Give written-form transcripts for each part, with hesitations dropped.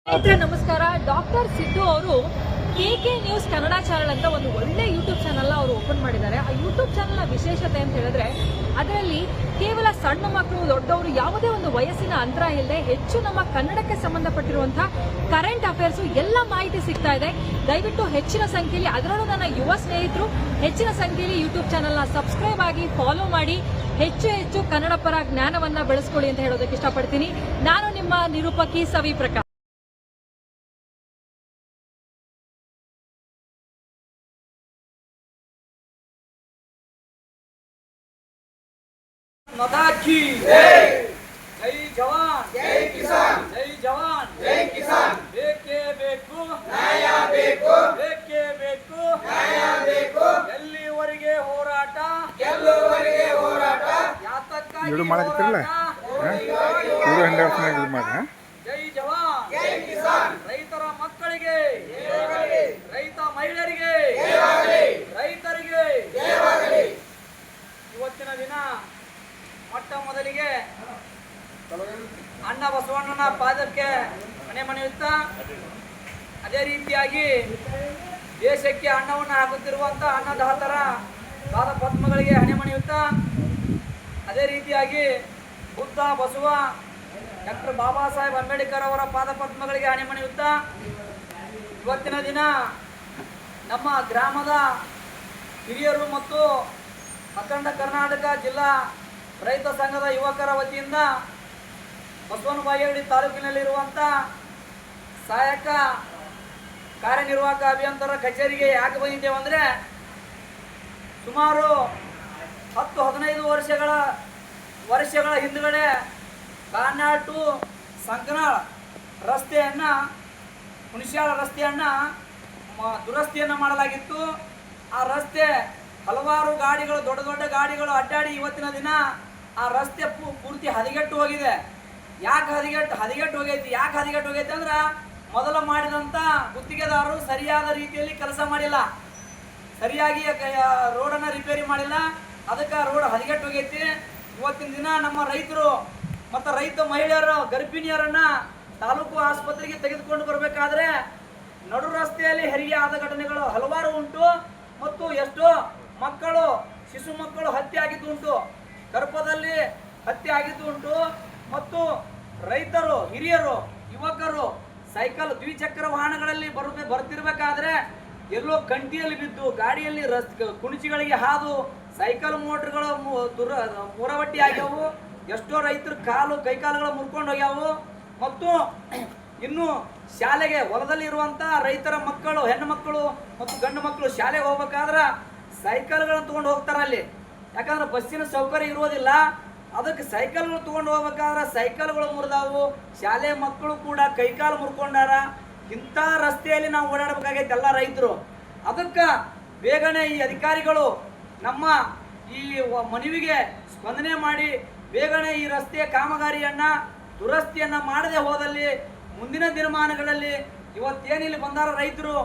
ಸ್ನೇಹಿತರೆ ನಮಸ್ಕಾರ. ಡಾಕ್ಟರ್ ಸಿದ್ದು ಅವರು KK ನ್ಯೂಸ್ ಕನ್ನಡ ಚಾನಲ್ ಅಂತ ಒಂದು ಒಳ್ಳೆ ಯೂಟ್ಯೂಬ್ ಚಾನಲ್ ಅವರು ಓಪನ್ ಮಾಡಿದ್ದಾರೆ. ಆ ಯೂಟ್ಯೂಬ್ ಚಾನಲ್ನ ವಿಶೇಷತೆ ಅಂತ ಹೇಳಿದ್ರೆ ಅದರಲ್ಲಿ ಕೇವಲ ಸಣ್ಣ ಮಕ್ಕಳು ದೊಡ್ಡವರು ಯಾವುದೇ ಒಂದು ವಯಸ್ಸಿನ ಅಂತರ ಇಲ್ಲದೆ ಹೆಚ್ಚು ನಮ್ಮ ಕನ್ನಡಕ್ಕೆ ಸಂಬಂಧಪಟ್ಟಿರುವಂತಹ ಕರೆಂಟ್ ಅಫೇರ್ಸ್ ಎಲ್ಲ ಮಾಹಿತಿ ಸಿಗ್ತಾ ಇದೆ. ದಯವಿಟ್ಟು ಹೆಚ್ಚಿನ ಸಂಖ್ಯೆಯಲ್ಲಿ, ಅದರಲ್ಲೂ ನನ್ನ ಯುವ ಸ್ನೇಹಿತರು ಹೆಚ್ಚಿನ ಸಂಖ್ಯೆಯಲ್ಲಿ ಯೂಟ್ಯೂಬ್ ಚಾನಲ್ನ ಸಬ್ಸ್ಕ್ರೈಬ್ ಆಗಿ ಫಾಲೋ ಮಾಡಿ ಹೆಚ್ಚು ಕನ್ನಡ ಪರ ಜ್ಞಾನವನ್ನ ಬೆಳೆಸ್ಕೊಳ್ಳಿ ಅಂತ ಹೇಳೋದಕ್ಕೆ ಇಷ್ಟಪಡ್ತೀನಿ. ನಾನು ನಿಮ್ಮ ನಿರೂಪಕಿ ಸವಿ ಪ್ರಕಾಶ್. माता की जय। जय जवान जय किसान, जय जवान जय किसान। बेके बेकु न्याಯ ಬೇಕು, बेके बेकु न्याಯ ಬೇಕು। ಎಲ್ಲಿವರೆಗೆ ಹೋರಾಟ, ಗೆಲ್ಲುವರೆಗೆ ಹೋರಾಟ, ಯಾತಕ್ಕಾಗಿ ಹೋರಾಟ, ಜೈ ಜವಾನ್ ಜೈ ಕಿಸಾನ್। ರೈತರ ಮಕ್ಕಳಿಗೆ ಜಯವಾಗಲಿ, ರೈತ ಮಹಿಳೆಯರಿಗೆ ಜಯವಾಗಲಿ, ರೈತರಿಗೆ ಜಯವಾಗಲಿ। ಇವತ್ತಿನ ದಿನ ಮೊಟ್ಟ ಮೊದಲಿಗೆ ಅಣ್ಣ ಬಸವಣ್ಣನ ಪಾದಕ್ಕೆ ಮನೆ ಮನೆಯುತ್ತಾ, ಅದೇ ರೀತಿಯಾಗಿ ದೇಶಕ್ಕೆ ಅನ್ನವನ್ನು ಹಾಕುತ್ತಿರುವಂಥ ಅನ್ನದಾತರ ಪಾದ ಪದ್ಮಗಳಿಗೆ ಹಣೆ ಮಣಿಯುತ್ತಾ, ಅದೇ ರೀತಿಯಾಗಿ ಬುದ್ಧ ಬಸವ ಡಾಕ್ಟರ್ ಬಾಬಾ ಸಾಹೇಬ್ ಅಂಬೇಡ್ಕರ್ ಅವರ ಪಾದ ಪದ್ಮಗಳಿಗೆ ಹಣೆ ಮಣಿಯುತ್ತಾ, ಇವತ್ತಿನ ದಿನ ನಮ್ಮ ಗ್ರಾಮದ ಹಿರಿಯರು ಮತ್ತು ಅಖಂಡ ಕರ್ನಾಟಕ ಜಿಲ್ಲಾ ರೈತ ಸಂಘದ ಯುವಕರ ವತಿಯಿಂದ ಬಸವನ ಬಾಗೇವಾಡಿ ತಾಲೂಕಿನಲ್ಲಿರುವಂಥ ಸಹಾಯಕ ಕಾರ್ಯನಿರ್ವಾಹಕ ಅಭಿಯಂತರ ಕಚೇರಿಗೆ ಯಾಕೆ ಬಂದಿದ್ದೇವೆ ಅಂದರೆ, ಸುಮಾರು 10-15 ವರ್ಷಗಳ ಹಿಂದುಗಡೆ ಕಾನಾಳ್ ಟು ಸಂಕನಾಳ್ ರಸ್ತೆಯನ್ನು, ಹುಣಸ್ಯಾಳ ರಸ್ತೆಯನ್ನು ದುರಸ್ತಿಯನ್ನು ಮಾಡಲಾಗಿತ್ತು. ಆ ರಸ್ತೆ ಹಲವಾರು ಗಾಡಿಗಳು, ದೊಡ್ಡ ದೊಡ್ಡ ಗಾಡಿಗಳು ಅಡ್ಡಾಡಿ ಇವತ್ತಿನ ದಿನ ಆ ರಸ್ತೆ ಪೂರ್ತಿ ಹದಗೆಟ್ಟು ಹೋಗಿದೆ. ಯಾಕೆ ಹದಗೆಟ್ಟು ಹೋಗೈತಿ ಅಂದ್ರೆ, ಮೊದಲು ಮಾಡಿದಂಥ ಗುತ್ತಿಗೆದಾರರು ಸರಿಯಾದ ರೀತಿಯಲ್ಲಿ ಕೆಲಸ ಮಾಡಿಲ್ಲ, ಸರಿಯಾಗಿ ರೋಡನ್ನು ರಿಪೇರಿ ಮಾಡಿಲ್ಲ, ಅದಕ್ಕೆ ರೋಡ್ ಹದಗೆಟ್ಟು ಹೋಗೈತಿ. ಇವತ್ತಿನ ದಿನ ನಮ್ಮ ರೈತರು ಮತ್ತು ರೈತ ಮಹಿಳೆಯರು ಗರ್ಭಿಣಿಯರನ್ನ ತಾಲೂಕು ಆಸ್ಪತ್ರೆಗೆ ತೆಗೆದುಕೊಂಡು ಬರಬೇಕಾದ್ರೆ ನಡು ರಸ್ತೆಯಲ್ಲಿ ಹೆರಿಗೆ ಆದ ಘಟನೆಗಳು ಹಲವಾರು ಉಂಟು. ಮತ್ತು ಎಷ್ಟೋ ಮಕ್ಕಳು, ಶಿಶು ಮಕ್ಕಳು ಹತ್ಯೆ ಆಗಿದ್ದು ಉಂಟು, ಗರ್ಭದಲ್ಲಿ ಹತ್ಯೆ ಆಗಿದ್ದು ಉಂಟು. ಮತ್ತು ರೈತರು, ಹಿರಿಯರು, ಯುವಕರು ಸೈಕಲ್ ದ್ವಿಚಕ್ರ ವಾಹನಗಳಲ್ಲಿ ಬರ್ತಿರ್ಬೇಕಾದ್ರೆ ಎಲ್ಲೋ ಕಂಟಿಯಲ್ಲಿ ಬಿದ್ದು, ಗಾಡಿಯಲ್ಲಿ ಕುಣಿಚಿಗಳಿಗೆ ಹಾದು ಸೈಕಲ್ ಮೋಟರ್ಗಳು ಮುರವಟ್ಟಿ ಆಗ್ಯಾವು. ಎಷ್ಟೋ ರೈತರ ಕೈಕಾಲುಗಳು ಮುರ್ಕೊಂಡು ಹೋಗ್ಯಾವು. ಮತ್ತು ಇನ್ನು ಶಾಲೆಗೆ ಹೊಲದಲ್ಲಿ ಇರುವಂಥ ರೈತರ ಮಕ್ಕಳು, ಹೆಣ್ಣು ಮಕ್ಕಳು ಮತ್ತು ಗಂಡು ಮಕ್ಕಳು ಶಾಲೆಗೆ ಹೋಗ್ಬೇಕಾದ್ರೆ ಸೈಕಲ್ಗಳನ್ನು ತೊಗೊಂಡು ಹೋಗ್ತಾರೆ ಅಲ್ಲಿ. ಯಾಕಂದ್ರೆ ಬಸ್ಸಿನ ಸೌಕರ್ಯ ಇರೋದಿಲ್ಲ, ಅದಕ್ಕೆ ಸೈಕಲ್ಗಳು ತೊಗೊಂಡು ಹೋಗ್ಬೇಕಾದ್ರೆ ಸೈಕಲ್ಗಳು ಮುರಿದಾವು. ಶಾಲೆ ಮಕ್ಕಳು ಕೂಡ ಕೈಕಾಲು ಮುರ್ಕೊಂಡಾರ. ಇಂಥ ರಸ್ತೆಯಲ್ಲಿ ನಾವು ಓಡಾಡಬೇಕಾಗೈತೆ ಎಲ್ಲ ರೈತರು. ಅದಕ್ಕೆ ಬೇಗನೆ ಈ ಅಧಿಕಾರಿಗಳು ನಮ್ಮ ಈ ಮನವಿಗೆ ಸ್ಪಂದನೆ ಮಾಡಿ ಬೇಗನೆ ಈ ರಸ್ತೆಯ ಕಾಮಗಾರಿಯನ್ನು, ದುರಸ್ತಿಯನ್ನು ಮಾಡದೆ ಹೋದಲ್ಲಿ ಮುಂದಿನ ದಿನಮಾನಗಳಲ್ಲಿ ಇವತ್ತೇನಿಲ್ಲಿ ಬಂದಾರ ರೈತರು,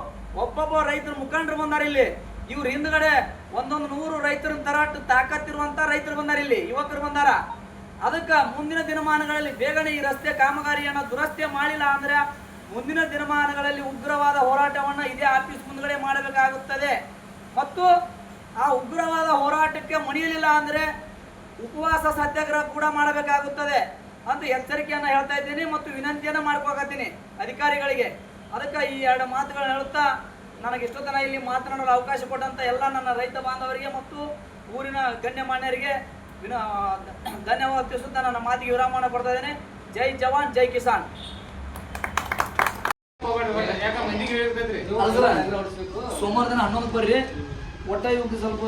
ಒಬ್ಬೊಬ್ಬ ರೈತರು ಮುಖಂಡರು ಬಂದಾರ ಇಲ್ಲಿ. ಇವ್ರ ಹಿಂದ್ಗಡೆ 100 ರೈತರ ತರಾಟು ತಾಕತ್ತಿರುವಂತ ರೈತರು ಬಂದಾರ, ಇಲ್ಲಿ ಯುವಕರು ಬಂದಾರ. ಅದಕ್ಕೆ ಮುಂದಿನ ದಿನಮಾನಗಳಲ್ಲಿ ಬೇಗನೆ ಈ ರಸ್ತೆ ಕಾಮಗಾರಿಯನ್ನು ದುರಸ್ತಿ ಮಾಡಿಲ್ಲ ಅಂದ್ರೆ ಮುಂದಿನ ದಿನಮಾನಗಳಲ್ಲಿ ಉಗ್ರವಾದ ಹೋರಾಟವನ್ನು ಇದೇ ಆಫೀಸ್ ಮುಂದ್ಗಡೆ ಮಾಡಬೇಕಾಗುತ್ತದೆ. ಮತ್ತು ಆ ಉಗ್ರವಾದ ಹೋರಾಟಕ್ಕೆ ಮಣಿಯಲಿಲ್ಲ ಅಂದ್ರೆ ಉಪವಾಸ ಸತ್ಯಾಗ್ರಹ ಕೂಡ ಮಾಡಬೇಕಾಗುತ್ತದೆ ಅಂತ ಎಚ್ಚರಿಕೆಯನ್ನು ಹೇಳ್ತಾ ಇದ್ದೀನಿ ಮತ್ತು ವಿನಂತಿಯನ್ನು ಮಾಡ್ಕೋಕತ್ತೀನಿ ಅಧಿಕಾರಿಗಳಿಗೆ. ಅದಕ್ಕೆ ಈ 2 ಮಾತುಗಳನ್ನು ಹೇಳುತ್ತಾ, ನನಗೆ ಇಷ್ಟೊತ್ತನ ಇಲ್ಲಿ ಮಾತನಾಡಲು ಅವಕಾಶ ಕೊಟ್ಟಂತ ಎಲ್ಲ ನನ್ನ ರೈತ ಬಾಂಧವರಿಗೆ ಮತ್ತು ಊರಿನ ಗಣ್ಯಮಾನ್ಯರಿಗೆ ಧನ್ಯವಾದ ತಿಳಿಸುತ್ತಾ ನನ್ನ ಮಾತಿಗೆ ವಿರಾಮವನ್ನು ಕೊಡ್ತಾ ಇದ್ದೇನೆ. ಜೈ ಜವಾನ್ ಜೈ ಕಿಸಾನ್. ಸೋಮವಾರ ದಿನ 11 ಬರ್ರಿ, ಒಟ್ಟ ಇವಾಗ ಸ್ವಲ್ಪ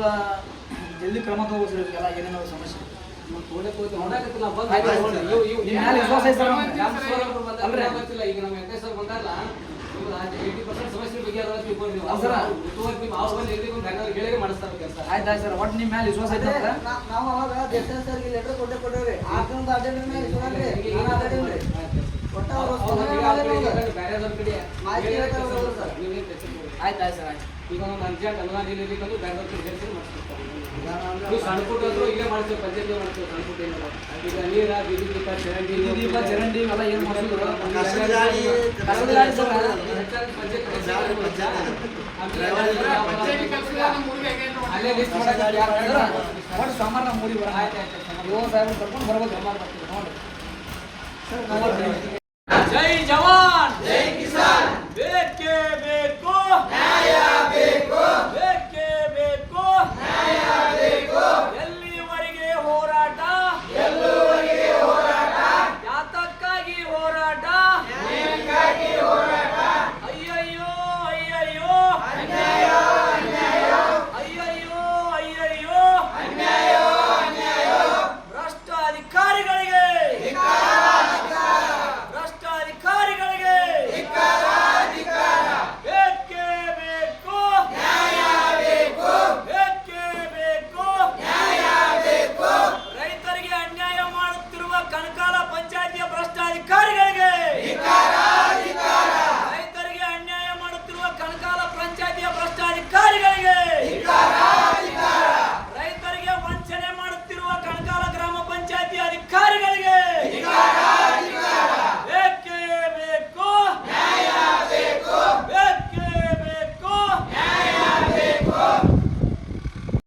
ಜಲ್ದಿ ಕ್ರಮ ತಗೋಸ್ರಿಲ್ಲ, ಏನೇನೋ ಸಮಸ್ಯೆ ಆಯ್ತು ಸರ್. ಒಟ್ಟು ನಿಮ್ಮ ಮೇಲೆ ವಿಶ್ವಾಸ ಐತೆ. ನಾವು ಅವಾಗ ಲೆಟರ್ ಕೊಟ್ಟೇವ್ರಿ, 6 ದಿನದ ಆಯ್ತು ಆಯ್ತು ಸರ್ ಆಯ್ತು. ಈಗ ಒಂದು ಅರ್ಜೆಂಟ್ ಅನುದಾನ ಇರಲಿಕ್ಕಂದ್ರೆ ಬೇರೆ ಹೇಳ್ತೀನಿ ಮಾಡಿಸ್ಕೊಡ್ತಾರೆ. ನೀವು ಸಣ್ಣ ಪುಟ್ಟ ಹತ್ರ ಇಲ್ಲೇ ಮಾಡ್ತೀವಿ, ಪಂಚಾಯತ್ ಮಾಡ್ತೀವಿ. ಸಣ್ಣ ಪುಟ್ಟ ಏನಿಲ್ಲ. ಈಗ ನೀರ ಬೀದಿ ದೀಪ ಚರಂಡಿ ದೀಪ ಚರಂಡಿ ಇವೆಲ್ಲ ಏನು ಮಾಡಿದ್ರು ಪಂಚಾಯತ್ ಅಲ್ಲೇ ಲಿಸ್ಟ್ ಮಾಡಕ್ಕೆ ಒಟ್ಟು ಸೋಮವಾರ ನಮ್ಮ ಊರಿಗೆ ಬರೋಣ. ಆಯ್ತು ಆಯ್ತು. ಯುವ ಸಾಹೇಬ್ರು ಕರ್ಕೊಂಡು ಬರ್ಬೋದು. ಸೋಮವಾರ ಬರ್ತೀವಿ ನೋಡಿ. ಜೈ ಜವಾನ್.